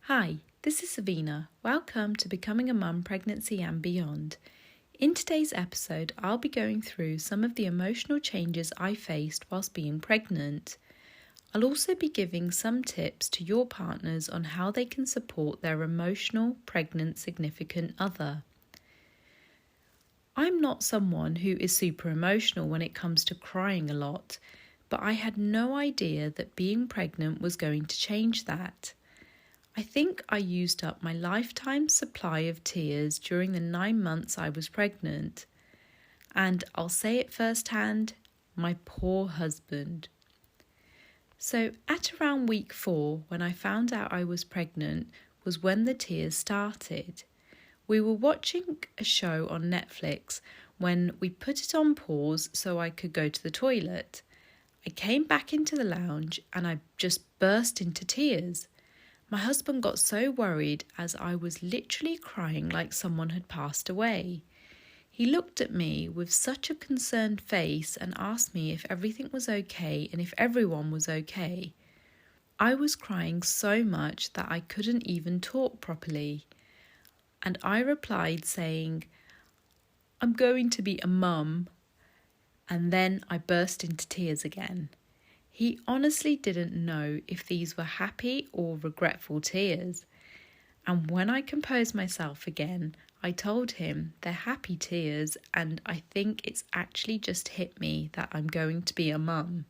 Hi, this is Savina. Welcome to Becoming a Mum, Pregnancy and Beyond. In today's episode, I'll be going through some of the emotional changes I faced whilst being pregnant. I'll also be giving some tips to your partners on how they can support their emotional, pregnant, significant other. I'm not someone who is super emotional when it comes to crying a lot, but I had no idea that being pregnant was going to change that. I think I used up my lifetime supply of tears during the 9 months I was pregnant. And I'll say it firsthand, my poor husband. So at around week 4, when I found out I was pregnant, was when the tears started. We were watching a show on Netflix when we put it on pause so I could go to the toilet. I came back into the lounge and I just burst into tears. My husband got so worried as I was literally crying like someone had passed away. He looked at me with such a concerned face and asked me if everything was okay and if everyone was okay. I was crying so much that I couldn't even talk properly. And I replied saying, "I'm going to be a mum." And then I burst into tears again. He honestly didn't know if these were happy or regretful tears. And when I composed myself again, I told him they're happy tears and I think it's actually just hit me that I'm going to be a mum.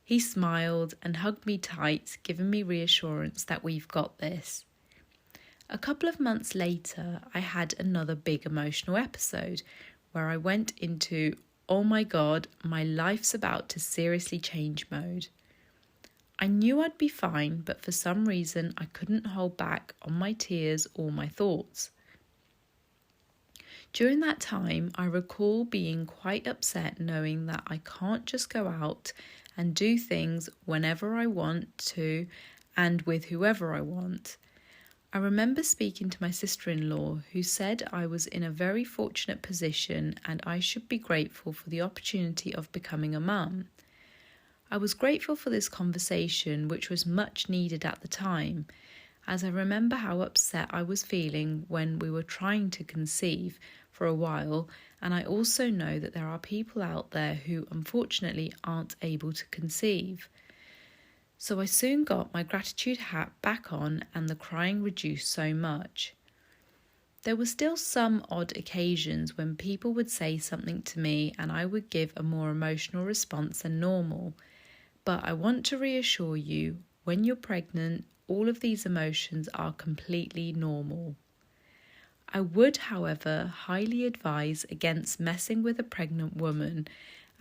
He smiled and hugged me tight, giving me reassurance that we've got this. A couple of months later, I had another big emotional episode where I went into, "Oh my God, my life's about to seriously change" mode. I knew I'd be fine, but for some reason I couldn't hold back on my tears or my thoughts. During that time, I recall being quite upset knowing that I can't just go out and do things whenever I want to and with whoever I want. I remember speaking to my sister-in-law who said I was in a very fortunate position and I should be grateful for the opportunity of becoming a mum. I was grateful for this conversation, which was much needed at the time, as I remember how upset I was feeling when we were trying to conceive for a while, and I also know that there are people out there who unfortunately aren't able to conceive. So I soon got my gratitude hat back on and the crying reduced so much. There were still some odd occasions when people would say something to me and I would give a more emotional response than normal. But I want to reassure you, when you're pregnant, all of these emotions are completely normal. I would, however, highly advise against messing with a pregnant woman,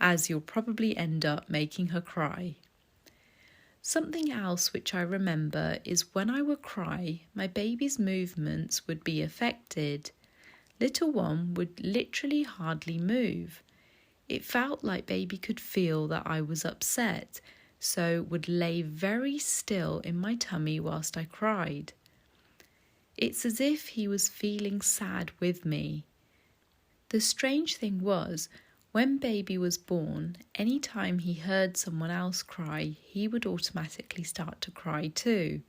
as you'll probably end up making her cry. Something else which I remember is when I would cry, my baby's movements would be affected. Little one would literally hardly move. It felt like baby could feel that I was upset, so would lay very still in my tummy whilst I cried. It's as if he was feeling sad with me. The strange thing was, when baby was born, any time he heard someone else cry, he would automatically start to cry too.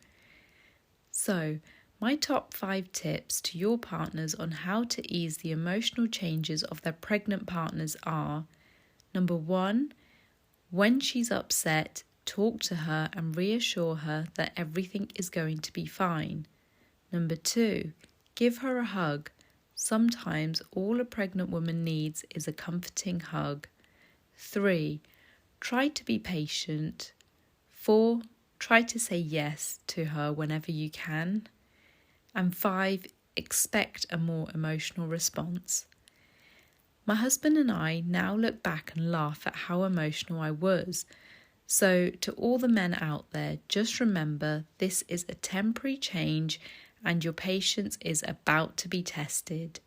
So, my top 5 tips to your partners on how to ease the emotional changes of their pregnant partners are: number 1, when she's upset, talk to her and reassure her that everything is going to be fine. Number 2, give her a hug. Sometimes all a pregnant woman needs is a comforting hug. 3, try to be patient. 4, try to say yes to her whenever you can. And 5, expect a more emotional response. My husband and I now look back and laugh at how emotional I was. So to all the men out there, just remember this is a temporary change and your patience is about to be tested.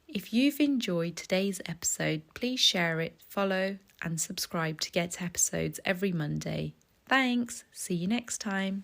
If you've enjoyed today's episode, please share it, follow and subscribe to get episodes every Monday. Thanks. See you next time.